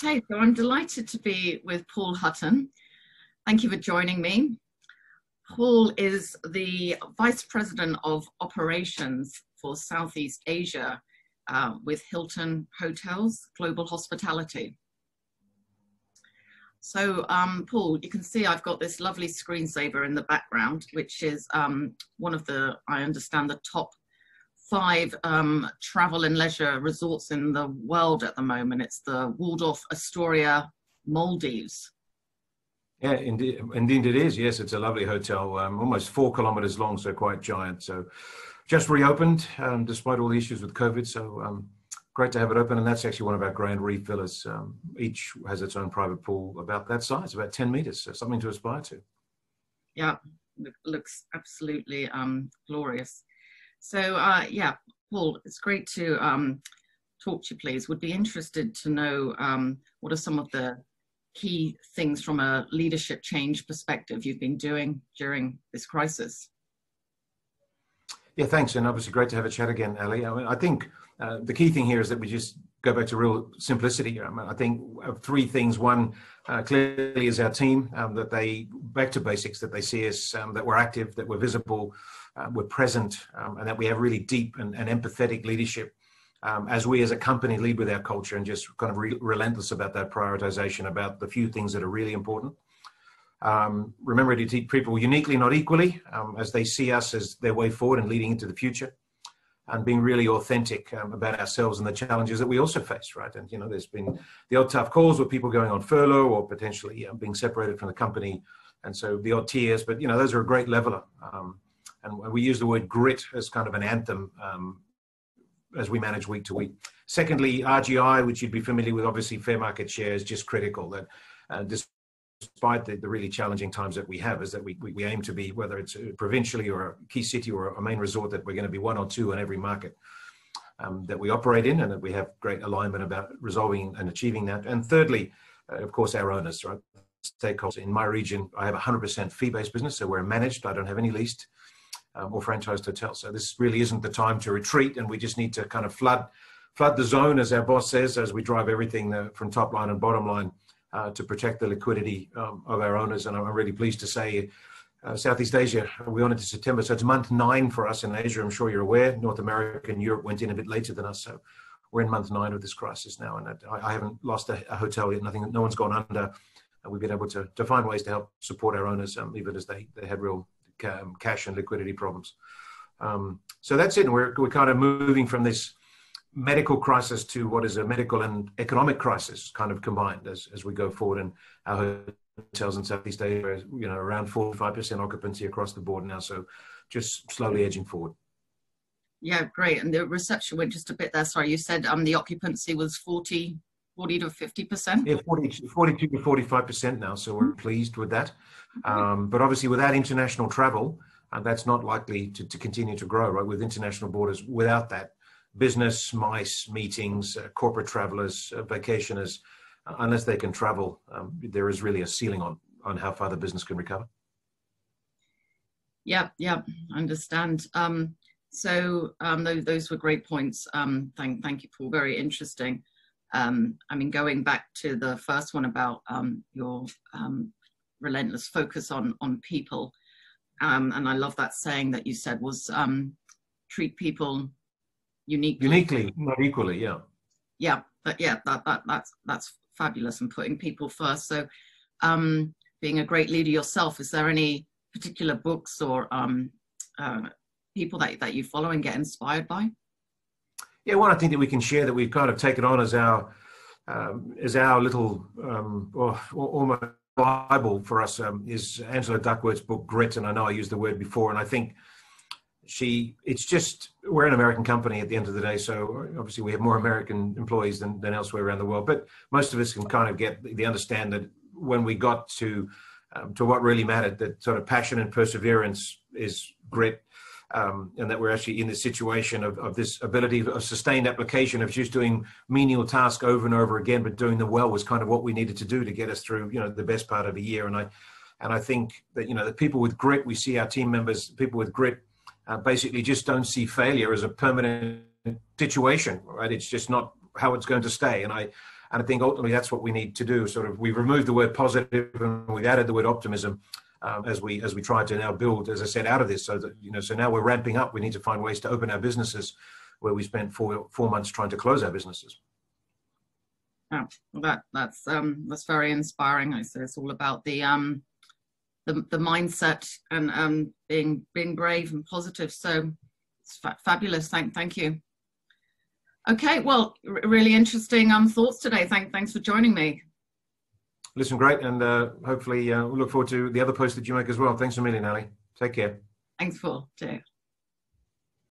Hey, so I'm delighted to be with Paul Hutton. Thank you for joining me. Paul is the Vice President of Operations for Southeast Asia with Hilton Hotels Global Hospitality. So, Paul, you can see I've got this lovely screensaver in the background, which is one of the, I understand, the top 5 travel and leisure resorts in the world at the moment. It's the Waldorf Astoria, Maldives. Yeah, indeed it is. Yes, it's a lovely hotel, almost 4 kilometers long, so quite giant. So just reopened despite all the issues with COVID. So great to have it open. And that's actually one of our Grand Reef villas. Each has its own private pool about that size, about 10 meters. So something to aspire to. Yeah, looks absolutely glorious. So, yeah, Paul, it's great to talk to you, please. Would be interested to know what are some of the key things from a leadership change perspective you've been doing during this crisis. Yeah, thanks. And obviously great to have a chat again, Ali. I mean, I think the key thing here is that we just go back to real simplicity. I think of 3 things. One, clearly is our team, that they, back to basics, that they see us, that we're active, that we're visible, we're present, and that we have really deep and empathetic leadership as we as a company lead with our culture and just kind of relentless about that prioritization, about the few things that are really important. Remember to treat people uniquely, not equally, as they see us as their way forward and leading into the future, and being really authentic about ourselves and the challenges that we also face, right? And, you know, there's been the odd tough calls with people going on furlough or potentially being separated from the company. And so the odd tears, but, you know, those are a great leveler. And we use the word grit as kind of an anthem as we manage week to week. Secondly, RGI, which you'd be familiar with, obviously fair market share is just critical. That despite the really challenging times that we have, is that we aim to be, whether it's provincially or a key city or a main resort, that we're going to be 1 or 2 in every market that we operate in, and that we have great alignment about resolving and achieving that. And thirdly, of course, our owners, right? Stakeholders. In my region, I have 100% fee-based business, so we're managed. I don't have any leased or franchised hotels. So this really isn't the time to retreat, and we just need to kind of flood the zone, as our boss says, as we drive everything from top line and bottom line to protect the liquidity of our owners. And I'm really pleased to say Southeast Asia, we on into September, so it's month 9 for us in Asia. I'm sure you're aware. North America and Europe went in a bit later than us, so we're in month 9 of this crisis now, and I haven't lost a hotel yet. No one's gone under, and we've been able to find ways to help support our owners, even as they had real cash and liquidity problems. So that's it. And we're kind of moving from this medical crisis to what is a medical and economic crisis kind of combined as we go forward. And our hotels in Southeast Asia are, you know, around 45% occupancy across the board now. So just slowly edging forward. Yeah, great. And the reception went just a bit there. Sorry, you said the occupancy was 40 to 50%? Yeah, 42 to 45% now. So we're pleased with that. But obviously without international travel, that's not likely to continue to grow, right? With international borders, without that, business, MICE, meetings, corporate travelers, vacationers, unless they can travel, there is really a ceiling on how far the business can recover. Yeah, I understand. So those were great points. Thank you, Paul. Very interesting. I mean, going back to the first one about your relentless focus on people, and I love that saying that you said was treat people uniquely, not equally. Yeah, but yeah, that's fabulous, and putting people first. So being a great leader yourself, is there any particular books or people that you follow and get inspired by? Yeah, one I think that we can share that we've kind of taken on as our little almost Bible for us is Angela Duckworth's book Grit. And I know I used the word before, and I think we're an American company at the end of the day, so obviously we have more American employees than elsewhere around the world, but most of us can kind of understand that when we got to what really mattered, that sort of passion and perseverance is grit, and that we're actually in this situation of this ability of sustained application of just doing menial tasks over and over again, but doing them well was kind of what we needed to do to get us through, you know, the best part of a year. And I think that, you know, the people with grit, we see our team members, people with grit, basically just don't see failure as a permanent situation, right? It's just not how it's going to stay. And And I think ultimately that's what we need to do. Sort of, we've removed the word positive and we've added the word optimism as we try to now build, as I said, out of this. So that, so now we're ramping up. We need to find ways to open our businesses where we spent four months trying to close our businesses. Yeah, well, that's very inspiring. I say it's all about the mindset and being brave and positive. So it's fabulous. Thank you. Okay, well, really interesting thoughts today. Thanks for joining me. Listen, great, and hopefully we'll look forward to the other posts that you make as well. Thanks a million, Ali. Take care. Thanks, Paul. Cheers.